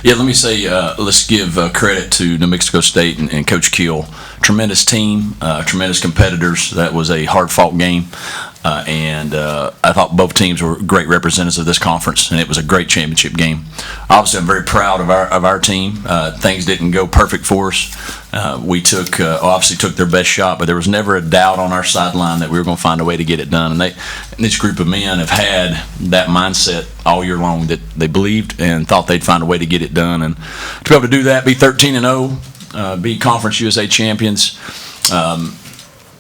Yeah, let me say, let's give credit to New Mexico State and Coach Keel. Tremendous team, tremendous competitors. That was a hard-fought game, and I thought both teams were great representatives of this conference, and it was a great championship game. Obviously, I'm very proud of our team. Things didn't go perfect for us. We obviously took their best shot, but there was never a doubt on our sideline that we were going to find a way to get it done. And this group of men have had that mindset all year long, that they believed and thought they'd find a way to get it done. And to be able to do that, be 13-0, be Conference USA champions,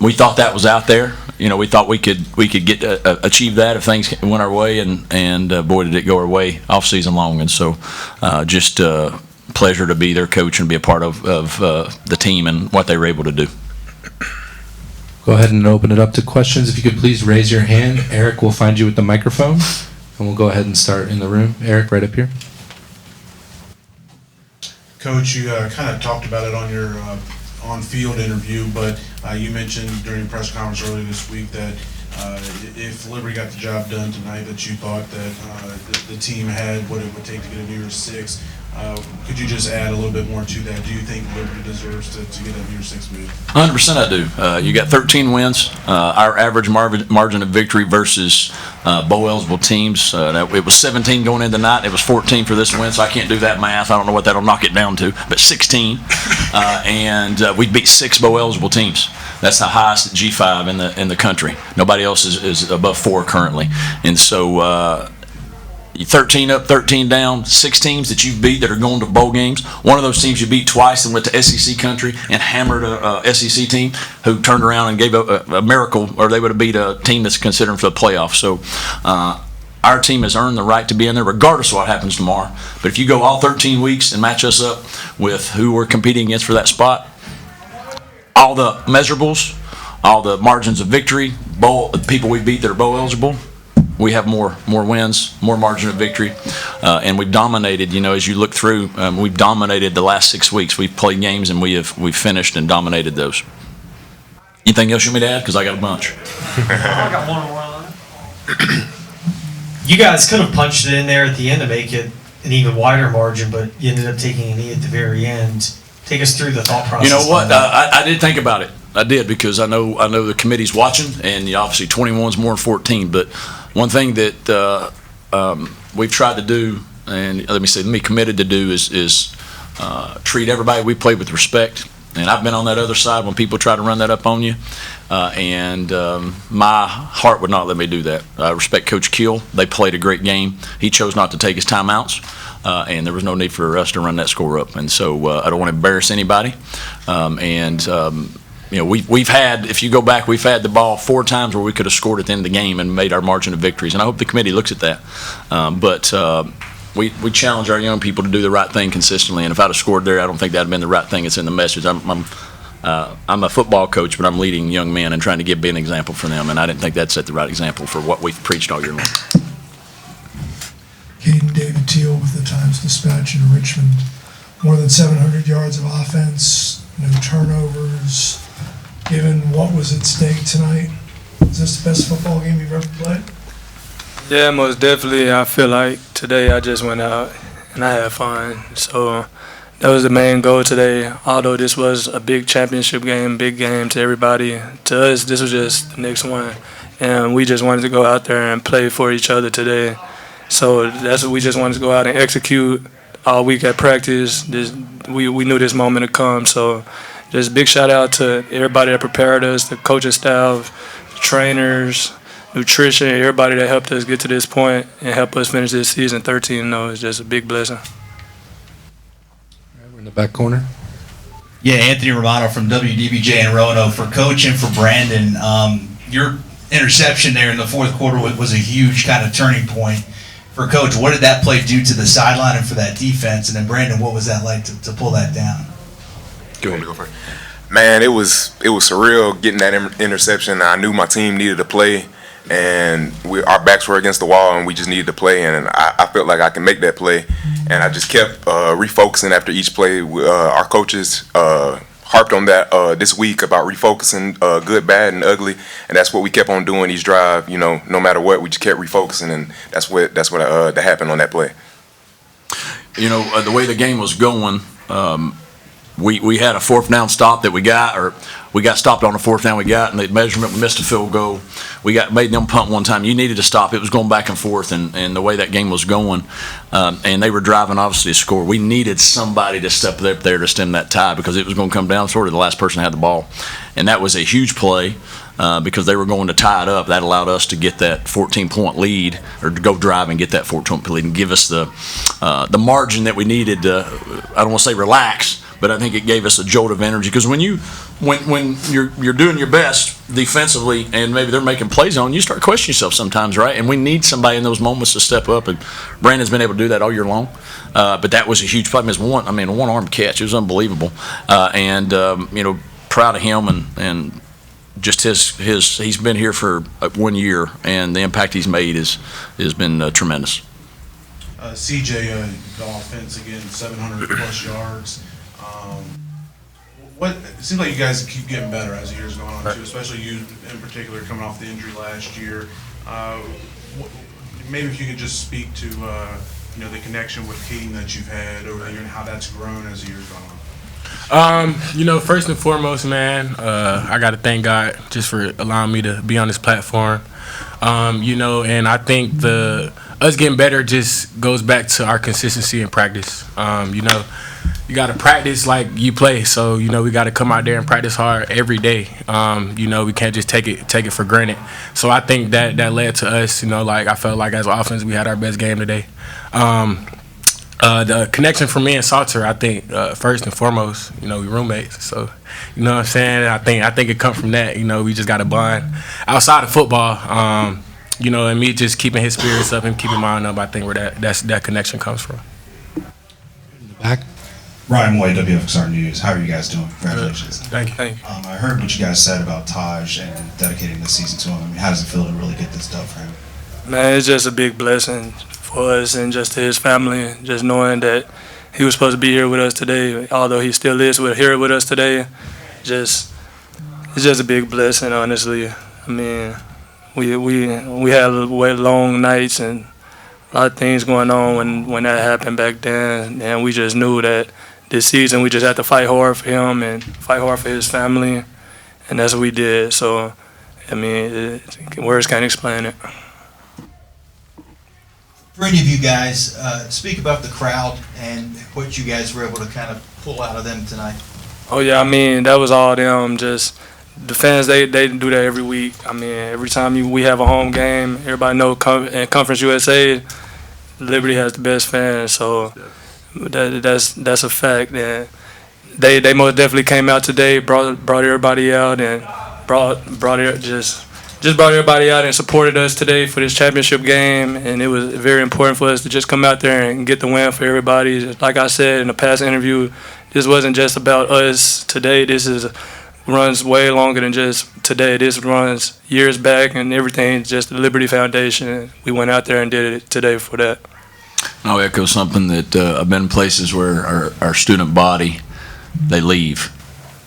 we thought that was out there. We thought we could achieve that if things went our way, and boy, did it go our way off season long. And so, just pleasure to be their coach and be a part of the team and what they were able to do. Go ahead and open it up to questions. If you could please raise your hand. Eric will find you with the microphone, and we'll go ahead and start in the room. Eric, right up here. Coach, you kind of talked about it on your on-field interview, but you mentioned during the press conference earlier this week that if Liberty got the job done tonight, that you thought that the team had what it would take to get a New Year's Six. Could you just add a little bit more to that? Do you think Liberty deserves to get a New Year's Six move? 100% I do. You got 13 wins. Our average margin of victory versus bowl-eligible teams, it was 17 going in tonight. It was 14 for this win, so I can't do that math. I don't know what that'll knock it down to, but 16. And we beat 6 bowl-eligible teams. That's the highest at G5 in the country. Nobody else is above 4 currently. And so 13 up, 13 down, 6 teams that you beat that are going to bowl games. One of those teams you beat twice and went to SEC country and hammered a SEC team who turned around and gave a miracle, or they would have beat a team that's considering for the playoffs. So our team has earned the right to be in there regardless of what happens tomorrow. But if you go all 13 weeks and match us up with who we're competing against for that spot, all the measurables, all the margins of victory, people we beat that are bowl eligible, we have more wins, more margin of victory, and we've dominated. As you look through, we've dominated the last 6 weeks. We've played games and we've finished and dominated those. Anything else you want me to add? Because I got a bunch. I got one more. You guys could have punched it in there at the end to make it an even wider margin, but you ended up taking a knee at the very end. Take us through the thought process. You know what? I did think about it. I did, because I know the committee's watching, and obviously 21 is more than 14. But one thing that we've tried to do, and let me committed to do, is treat everybody we play with respect. And I've been on that other side when people try to run that up on you, and my heart would not let me do that. I respect Coach Keel. They played a great game. He chose not to take his timeouts, and there was no need for us to run that score up. And so I don't want to embarrass anybody. We've had, if you go back, we've had the ball 4 times where we could have scored at the end of the game and made our margin of victories. And I hope the committee looks at that. But we challenge our young people to do the right thing consistently. And if I'd have scored there, I don't think that'd have been the right thing. It's in the message. I'm a football coach, but I'm leading young men and trying to be an example for them. And I didn't think that set the right example for what we've preached all year long. Kaidon, David Teal with the Times-Dispatch in Richmond. More than 700 yards of offense, no turnovers. Given what was at stake tonight, is this the best football game you've ever played? Yeah, most definitely. I feel like today I just went out and I had fun. So that was the main goal today. Although this was a big championship game, big game to everybody, to us this was just the next one. And we just wanted to go out there and play for each other today. So that's what we just wanted to go out and execute all week at practice. We knew this moment would come. So just big shout out to everybody that prepared us, the coaching staff, the trainers, nutrition, everybody that helped us get to this point and help us finish this season 13-0. It's just a big blessing. All right, we're in the back corner. Yeah, Anthony Romano from WDBJ in Roanoke. For Coach and for Brandon, your interception there in the fourth quarter was a huge kind of turning point. For Coach, what did that play do to the sideline and for that defense? And then Brandon, what was that like to pull that down? Go ahead. Go first. Man, it was surreal getting that interception. I knew my team needed to play, and our backs were against the wall, and we just needed to play. And I felt like I can make that play, and I just kept refocusing after each play. Our coaches harped on that this week about refocusing, good, bad, and ugly, and that's what we kept on doing each drive. No matter what, we just kept refocusing, and that's what happened on that play. the way the game was going, we had a fourth down stop that we got stopped on a fourth down we got, and the measurement, we missed a field goal. We made them punt one time. You needed to stop. It was going back and forth, and the way that game was going, and they were driving, obviously, to score. We needed somebody to step up there to stem that tide because it was going to come down sort of the last person had the ball. And that was a huge play because they were going to tie it up. That allowed us to get that 14-point lead, or to go drive and get that 14-point lead and give us the margin that we needed to, I don't want to say relax, but I think it gave us a jolt of energy because when you're doing your best defensively and maybe they're making plays on you, start questioning yourself sometimes, right? And we need somebody in those moments to step up, and Brandon's been able to do that all year long. But that was a huge play. It was a one-arm catch. It was unbelievable, and proud of him and just he's been here for 1 year, and the impact he's made has been tremendous. CJ, the offense again, 700 plus yards. It seems like you guys keep getting better as the years go on too, especially you in particular coming off the injury last year. Maybe if you could just speak to the connection with Kaidon that you've had over the year and how that's grown as the years gone on. First and foremost, man, I got to thank God just for allowing me to be on this platform. And I think us getting better just goes back to our consistency in practice. You got to practice like you play. So, we got to come out there and practice hard every day. We can't just take it for granted. So I think that led to us, I felt like as an offense we had our best game today. The connection for me and Salter, I think, first and foremost, we roommates. So, you know what I'm saying? I think it comes from that. We just got to bond. Outside of football, and me just keeping his spirits up and keeping mine up, I think where that connection comes from. In the back. Ryan Moy, WFXR News. How are you guys doing? Congratulations. Thank you. I heard what you guys said about Taj and dedicating this season to him. How does it feel to really get this done for him? Man, it's just a big blessing for us and just to his family, just knowing that he was supposed to be here with us today, although he still is here with us today. It's just a big blessing, honestly. I mean, we had long nights and a lot of things going on when that happened back then, and we just knew that this season we just had to fight hard for him and fight hard for his family, and that's what we did. So, I mean, words can't explain it. For any of you guys, speak about the crowd and what you guys were able to kind of pull out of them tonight. Oh yeah, I mean, that was all them. Just the fans, they do that every week. I mean, every time we have a home game, everybody know in Conference USA, Liberty has the best fans. So that's a fact. And they most definitely came out today, brought everybody out, and brought everybody out and supported us today for this championship game. And it was very important for us to just come out there and get the win for everybody. Like I said in a past interview, this wasn't just about us today. This runs way longer than just today. This runs years back, and everything's just the Liberty Foundation. We went out there and did it today for that. I'll echo something that I've been in places where our student body, they leave,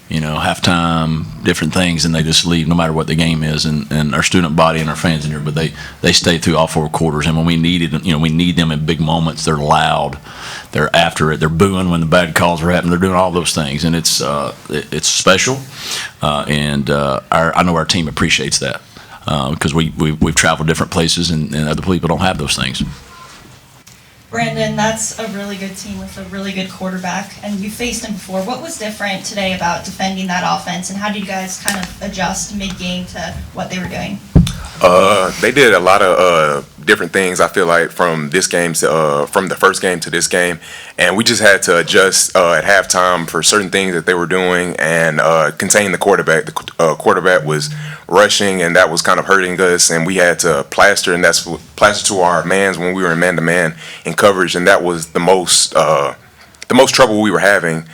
halftime, different things, and they just leave no matter what the game is. And our student body and our fans in here, but they stay through all four quarters. And when we needed, we need them in big moments. They're loud, they're after it, they're booing when the bad calls are happening. They're doing all those things, and it's special. I know our team appreciates that because we've traveled different places, and other people don't have those things. Brandon, that's a really good team with a really good quarterback, and you faced him before. What was different today about defending that offense, and how did you guys kind of adjust mid-game to what they were doing? They did a lot of different things, I feel like, from this game to from the first game to this game, and we just had to adjust at halftime for certain things that they were doing and contain the quarterback. The quarterback was rushing, and that was kind of hurting us, and we had to plaster to our mans when we were in man-to-man in coverage, and that was the most trouble we were having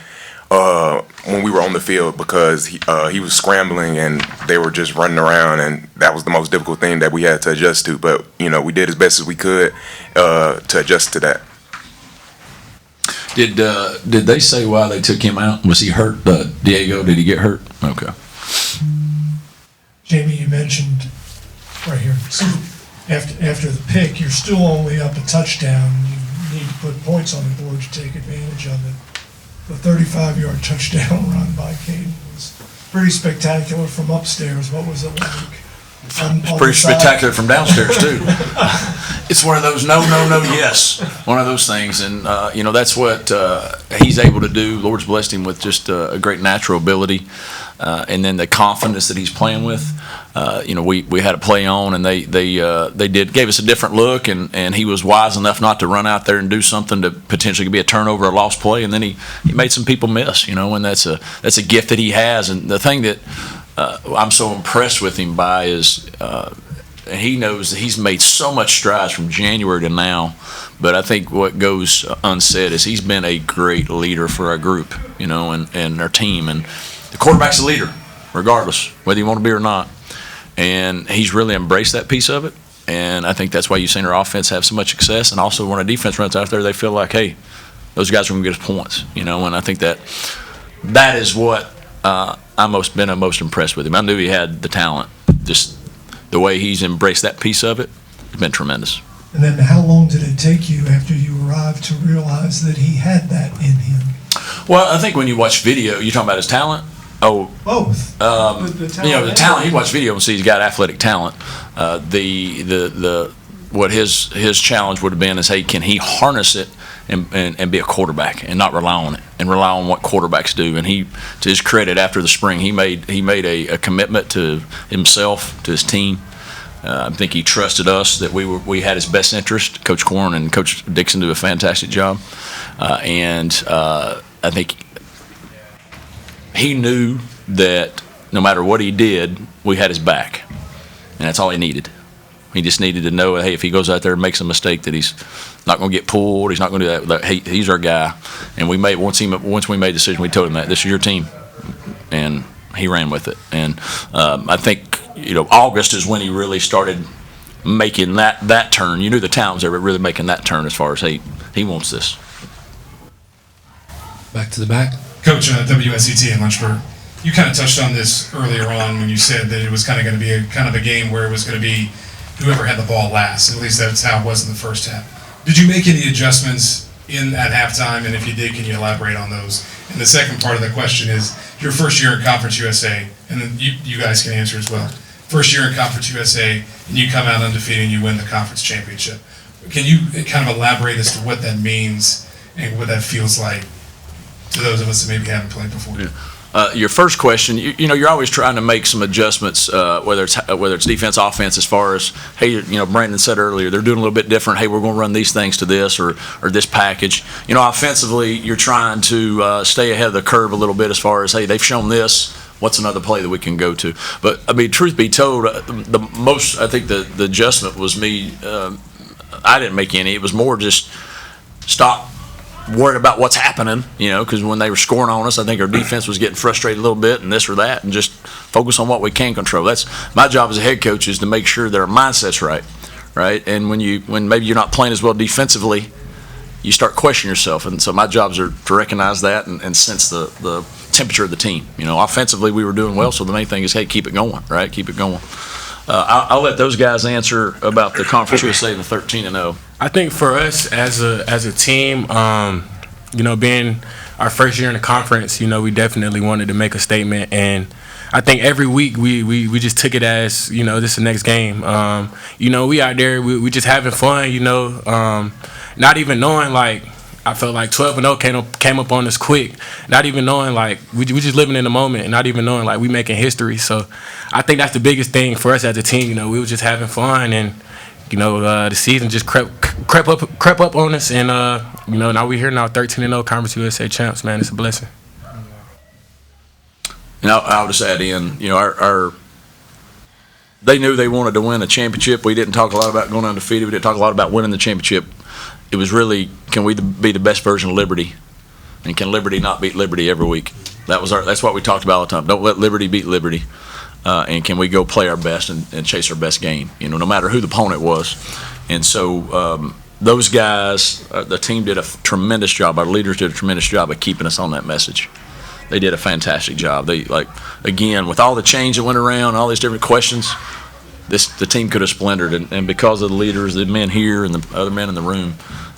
when we were on the field because he was scrambling and they were just running around, and that was the most difficult thing that we had to adjust to. But we did as best as we could to adjust to that. Did they say why they took him out? Was he hurt? Diego, did he get hurt? Okay. Jamie, you mentioned right here. So after the pick, you're still only up a touchdown. You need to put points on the board to take advantage of it. The 35-yard touchdown run by Kaidon was pretty spectacular from upstairs. What was it like? It's pretty spectacular from downstairs too. It's one of those no, yes, one of those things, and that's what he's able to do. Lord's blessed him with just a great natural ability, and then the confidence that he's playing with. We had a play on, and they gave us a different look, and he was wise enough not to run out there and do something to potentially be a turnover or lost play, and then he made some people miss. And that's a gift that he has, and the thing that I'm so impressed with him by is he knows that he's made so much strides from January to now, but I think what goes unsaid is he's been a great leader for our group, and our team, and the quarterback's a leader regardless whether you want to be or not, and he's really embraced that piece of it, and I think that's why you've seen our offense have so much success, and also when our defense runs out there, they feel like, hey, those guys are going to get us points, and I think that is what I've been most impressed with him. I knew he had the talent. Just the way he's embraced that piece of it has been tremendous. And then how long did it take you after you arrived to realize that he had that in him? Well, I think when you watch video, you're talking about his talent? Oh, both. The talent. You watch video and see he's got athletic talent. What his challenge would have been is, hey, can he harness it and be a quarterback and not rely on it and rely on what quarterbacks do? And he, to his credit, after the spring, he made a commitment to himself, to his team. I think he trusted us that we had his best interest. Coach Corn and Coach Dixon do a fantastic job, and I think he knew that no matter what he did, we had his back, and that's all he needed. He just needed to know, hey, if he goes out there and makes a mistake, that he's not going to get pulled. He's not going to do that. He's our guy. And once we made the decision, we told him that this is your team, and he ran with it. And I think August is when he really started making that turn. You knew the talent was there, but really making that turn as far as, hey, he wants this. Back to the back. Coach, WSET in Lynchburg, you kind of touched on this earlier on when you said that it was kind of going to be a game where it was going to be whoever had the ball last. At least that's how it was in the first half. Did you make any adjustments at halftime? And if you did, can you elaborate on those? And the second part of the question is your first year in Conference USA, and then you guys can answer as well. First year in Conference USA, and you come out undefeated and you win the conference championship. Can you kind of elaborate as to what that means and what that feels like to those of us that maybe haven't played before? Yeah. Your first question, you're always trying to make some adjustments, whether it's defense, offense, as far as, hey, Brandon said earlier, they're doing a little bit different. Hey, we're going to run these things to this or this package. Offensively, you're trying to stay ahead of the curve a little bit as far as, hey, they've shown this. What's another play that we can go to? But I mean, truth be told, I think the adjustment was me. I didn't make any. It was more just stop worried about what's happening, because when they were scoring on us, I think our defense was getting frustrated a little bit and this or that, and just focus on what we can control. That's my job as a head coach, is to make sure that our mindset's right? And when maybe you're not playing as well defensively, you start questioning yourself. And so my jobs are to recognize that and sense the temperature of the team. Offensively we were doing well, so the main thing is, hey, keep it going, right? Keep it going. I'll let those guys answer about the Conference USA and the 13-0. I think for us as a team, being our first year in the conference, we definitely wanted to make a statement, and I think every week we just took it as, this is the next game. We out there, we just having fun, not even knowing, like, I felt like 12-0 came up on us quick, not even knowing, like, we just living in the moment and not even knowing, like, we making history. So I think that's the biggest thing for us as a team. We were just having fun, and the season just crept up on us, and now we're here now, 13-0 Conference USA champs. Man, it's a blessing. And I'll just add in, they knew they wanted to win a championship. We didn't talk a lot about going undefeated. We didn't talk a lot about winning the championship. It was really, can we be the best version of Liberty, and can Liberty not beat Liberty every week? That's what we talked about all the time. Don't let Liberty beat Liberty. And can we go play our best and chase our best game, no matter who the opponent was. And so those guys, the team did a tremendous job. Our leaders did a tremendous job of keeping us on that message. They did a fantastic job. Again, with all the change that went around, all these different questions, the team could have splintered. And because of the leaders, the men here and the other men in the room,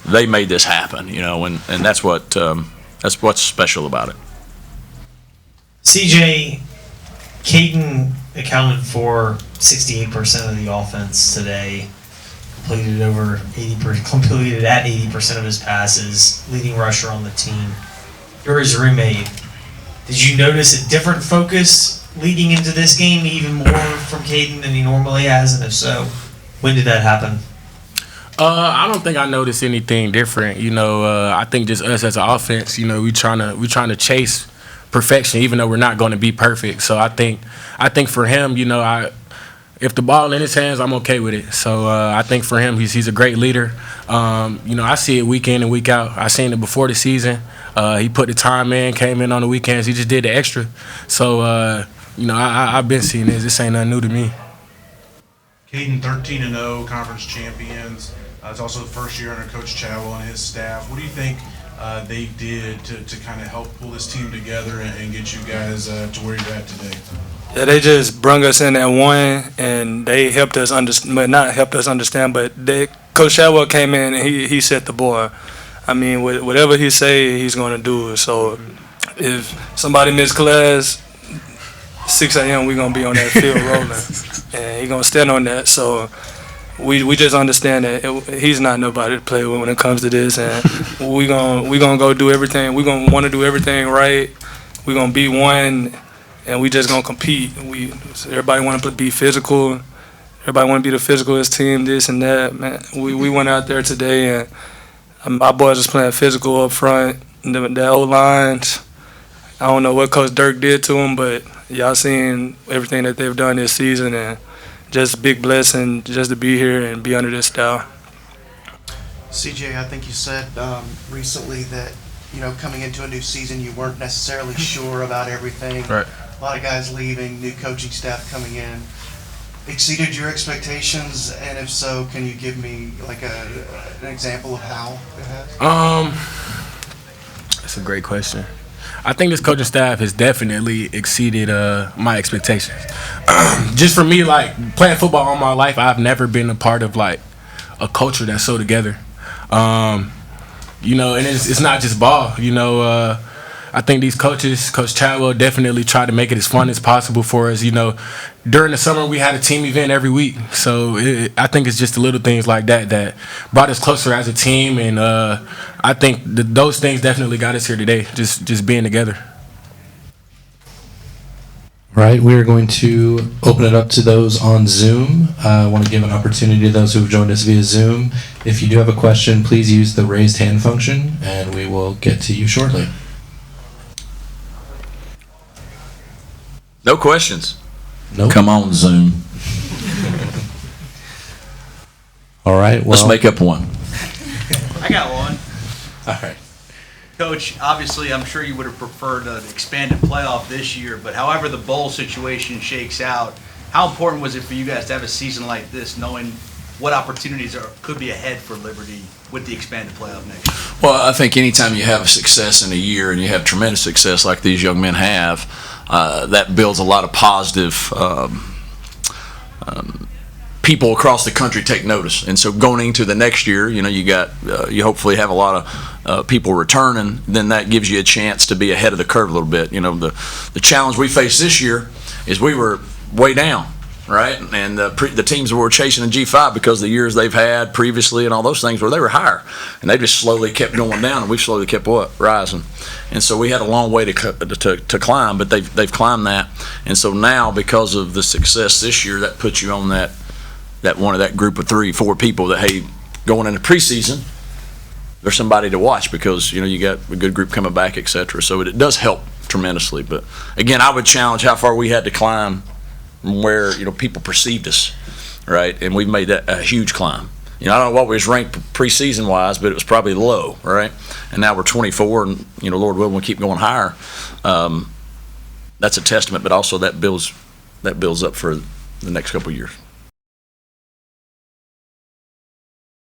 they made this happen, and that's what's special about it. CJ, Kaidon accounted for 68% of the offense today. Completed at 80% of his passes, leading rusher on the team. You're his roommate. Did you notice a different focus leading into this game, even more from Kaidon than he normally has? And if so, when did that happen? I don't think I noticed anything different. I think just us as an offense, we trying to chase perfection, even though we're not going to be perfect. So I think for him, if the ball in his hands, I'm okay with it. So I think for him, he's a great leader. I see it week in and week out. I seen it before the season. He put the time in, came in on the weekends. He just did the extra. So I've been seeing this. This ain't nothing new to me. Kaidon 13-0, conference champions. It's also the first year under Coach Chadwell and his staff. What do you think they did to kind of help pull this team together and get you guys to where you're at today? Yeah, they just brung us in at one, and they helped us not helped us understand, but Coach Chadwell came in and he set the bar. I mean, whatever he say, he's going to do it. So if somebody miss class, 6 a.m. we're going to be on that field rolling, and he's going to stand on that. So we just understand that he's not nobody to play with when it comes to this, and we're gonna go do everything. We're going to want to do everything right. We're going to be one. And we just gonna compete. Everybody want to be physical. Everybody want to be the physicalest team. This and that, man. We went out there today, and my boys was playing physical up front. The O lines. I don't know what Coach Dirk did to them, but y'all seen everything that they've done this season, and just a big blessing just to be here and be under this style. CJ, I think you said recently that coming into a new season, you weren't necessarily sure about everything. Right. A lot of guys leaving, new coaching staff coming in. Exceeded your expectations, and if so, can you give me like an example of how it has? That's a great question. I think this coaching staff has definitely exceeded my expectations. Just for me, like playing football all my life, I've never been a part of like a culture that's so together. And it's not just ball. I think these coaches, Coach Chadwell, definitely try to make it as fun as possible for us. During the summer we had a team event every week, so I think it's just the little things like that brought us closer as a team, and I think those things definitely got us here today. Just being together. Right, we are going to open it up to those on Zoom. I want to give an opportunity to those who have joined us via Zoom. If you do have a question, please use the raised hand function, and we will get to you shortly. No questions. Nope. Come on, Zoom. All right, well. Let's make up one. I got one. All right. Coach, obviously, I'm sure you would have preferred an expanded playoff this year, but however the bowl situation shakes out, how important was it for you guys to have a season like this, knowing what opportunities could be ahead for Liberty with the expanded playoff next year? Well, I think anytime you have a success in a year and you have tremendous success like these young men have, that builds a lot of positive people across the country take notice. And so going into the next year, you hopefully have a lot of people returning, then that gives you a chance to be ahead of the curve a little bit. The challenge we faced this year is we were way down, right? And the teams were chasing the G5 because of the years they've had previously and all those things where they were higher. And they just slowly kept going down, and we slowly kept rising. And so we had a long way to climb, but they've climbed that. And so now, because of the success this year, that puts you on that one of that group of 3-4 people that, hey, going into preseason, there's somebody to watch because you got a good group coming back, etc. So it does help tremendously. But again, I would challenge how far we had to climb from where people perceived us, right? And we've made that a huge climb. I don't know what we was ranked preseason wise, but it was probably low, right? And now we're 24, and Lord willing, we'll keep going higher. That's a testament, but also that builds up for the next couple of years.